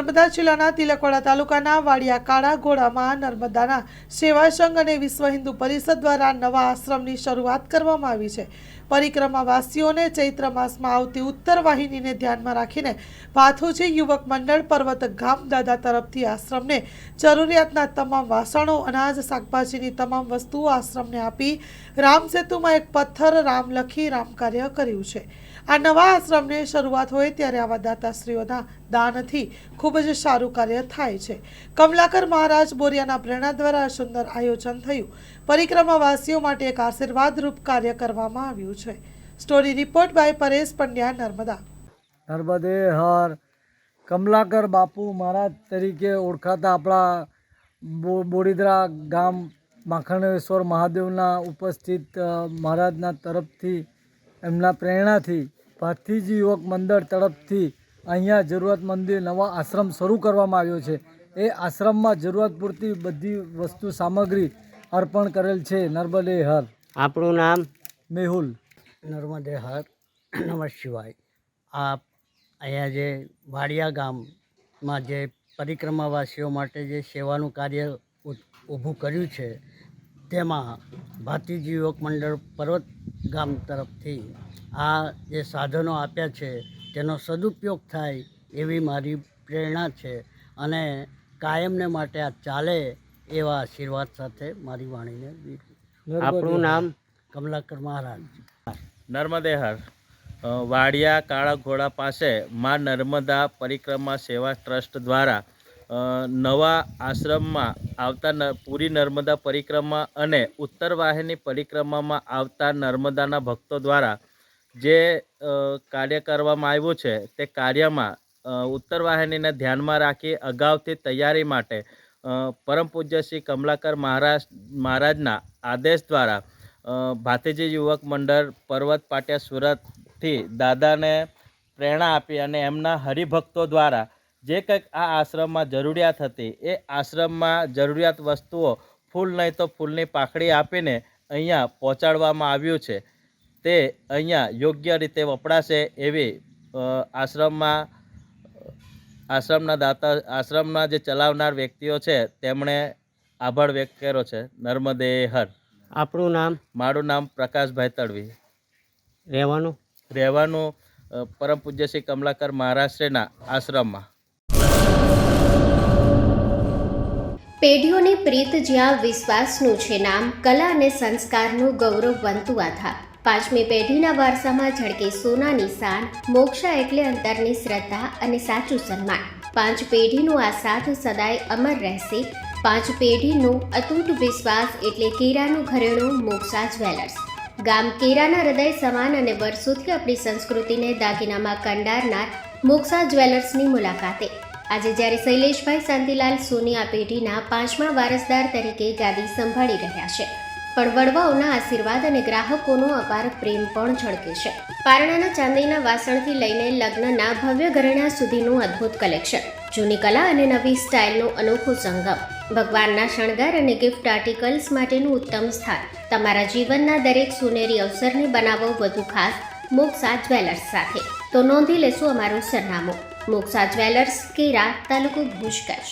નર્મદા જિલ્લાના તિલકવાડા તાલુકાના વાડિયા કાળા ઘોડામાં નર્મદાના સેવા સંઘ અને વિશ્વ હિન્દુ પરિષદ દ્વારા નવા આશ્રમની શરૂઆત કરવામાં આવી છે। પરિક્રમાવાસીઓને ચૈત્ર માસમાં આવતી ઉત્તર વાહિનીને ધ્યાનમાં રાખીને ભાથુજી યુવક મંડળ પર્વત ગામ દાદા તરફથી આશ્રમને જરૂરિયાતના તમામ વાસણો, અનાજ, શાકભાજીની તમામ વસ્તુઓ આશ્રમને આપી રામ સેતુમાં એક પથ્થર રામ લખી રામ કાર્ય કર્યું છે। આ નવા આશ્રમને શરૂઆત હોય ત્યારે આવા દાતાશ્રીઓના દાનથી ખૂબ જ સારું કાર્ય થાય છે। કમલાકર મહારાજ બોરિયાના પ્રેરણા દ્વારા સુંદર આયોજન થયું। પરિક્રમાવાસીઓ માટે એક આશીર્વાદરૂપ કાર્ય કરવામાં આવ્યું છે। Story report by Paresh Pandya, Narmada. Narmade હર કમલાકર બાપુ મહારાજ તરીકે ઓળખાતા આપણા બોડીદરા ગામ માખણેશ્વર મહાદેવના ઉપસ્થિત મહારાજના તરફથી એમના પ્રેરણાથી ભાથીજી યુવક મંડળ તરફથી અહીંયા જરૂરતમંદે નવા આશ્રમ શરૂ કરવામાં આવ્યો છે। એ આશ્રમમાં જરૂરત પૂરતી બધી વસ્તુ સામગ્રી અર્પણ કરેલ છે। નર્મદે હર। આપણું નામ? મેહુલ। નર્મદે હર, નમઃ શિવાય। આપ અહીંયા જે વાડિયા ગામમાં જે પરિક્રમાવાસીઓ માટે જે સેવાનું કાર્ય ઊભું કર્યું છે તેમાં ભાતીજી યુવક મંડળ પર્વત ગામ તરફથી આ જે સાધનો આપ્યા છે તેનો સદુપયોગ થાય એવી મારી પ્રેરણા છે અને કાયમને માટે આ ચાલે એવા આશીર્વાદ સાથે મારી વાણીને આપણું નામ? કમલાકર મહારાજ। નર્મદે હર વાડિયા કાળા ઘોડા પાસે માં નર્મદા પરિક્રમા સેવા ટ્રસ્ટ દ્વારા નવા આશ્રમમાં આવતા પૂરી નર્મદા પરિક્રમા અને ઉત્તર વાહિની પરિક્રમામાં આવતા નર્મદાના ભક્તો દ્વારા જે કાર્ય કરવામાં આવ્યું છે તે કાર્યમાં ઉત્તર વાહિનીને ધ્યાનમાં રાખી અગાઉથી તૈયારી માટે પરમ પૂજ્ય શ્રી કમલાકર મહારાજના આદેશ દ્વારા ભાતીજી યુવક મંડળ પર્વત પાટિયા સુરતથી દાદાને પ્રેરણા આપી અને એમના હરિભક્તો દ્વારા જે કંઈક આ આશ્રમમાં જરૂરિયાત હતી એ આશ્રમમાં જરૂરિયાત વસ્તુઓ ફૂલ નહીં તો ફૂલની પાંખડી આપીને અહીંયા પહોંચાડવામાં આવ્યું છે। તે અહીંયા યોગ્ય રીતે વપરાશે એવી આશ્રમના જે ચલાવનાર વ્યક્તિઓ છે તેમણે આભાર વ્યક્ત કર્યો છે। નર્મદે હર। આપણું નામ? મારું નામ પ્રકાશભાઈ તડવી। રહેવાનું પરમ પૂજ્ય શ્રી કમલાકર મહારાજશ્રીના આશ્રમમાં। પેઢીઓની પ્રીત જ્યાં વિશ્વાસનું છે નામ, કલા અને સંસ્કારનું ગૌરવ બનતું આધાર। પાંચમી પેઢીના વારસામાં ઝળકે સોનાની શાન, મોક્ષા એટલે અંતરની શ્રદ્ધા અને સાચું સન્માન। પાંચ પેઢીનું આ સાથ સદાય અમર રહેશે। પાંચ પેઢીનું અતૂટ વિશ્વાસ એટલે કેરાનું ઘરેણું મોક્ષા જ્વેલર્સ। ગામ કેરાના હૃદય સમાન અને વર્ષોથી આપણી સંસ્કૃતિને દાગીનામાં કંડારનાર મોક્ષા જ્વેલર્સની મુલાકાતે આજે જ્યારે શૈલેષભાઈ શાંતિલાલ સોની આ પેઢીના પાંચમા વારસદાર તરીકે ગાદી સંભાળી રહ્યા છે, પણ વડવાઓના આશીર્વાદ અને ગ્રાહકોનો અપાર પ્રેમ પણ ઝળકે છે। પારણાના ચાંદીના વાસણથી લઈને લગ્નના ભવ્ય ઘરેણા સુધીનું અદ્ભુત કલેક્શન, જૂની કલા અને નવી સ્ટાઇલનો અનોખો સંગમ, ભગવાનના શણગાર અને ગિફ્ટ આર્ટિકલ્સ માટેનું ઉત્તમ સ્થાન। તમારા જીવનના દરેક સોનેરી અવસરને બનાવો વધુ ખાસ મોક્ષા જ્વેલર્સ સાથે। તો નોંધી લેશો અમારું સરનામું: મોક્ષા જ્વેલર્સ, કેરા, તાલુકો ભુજ, કચ્છ।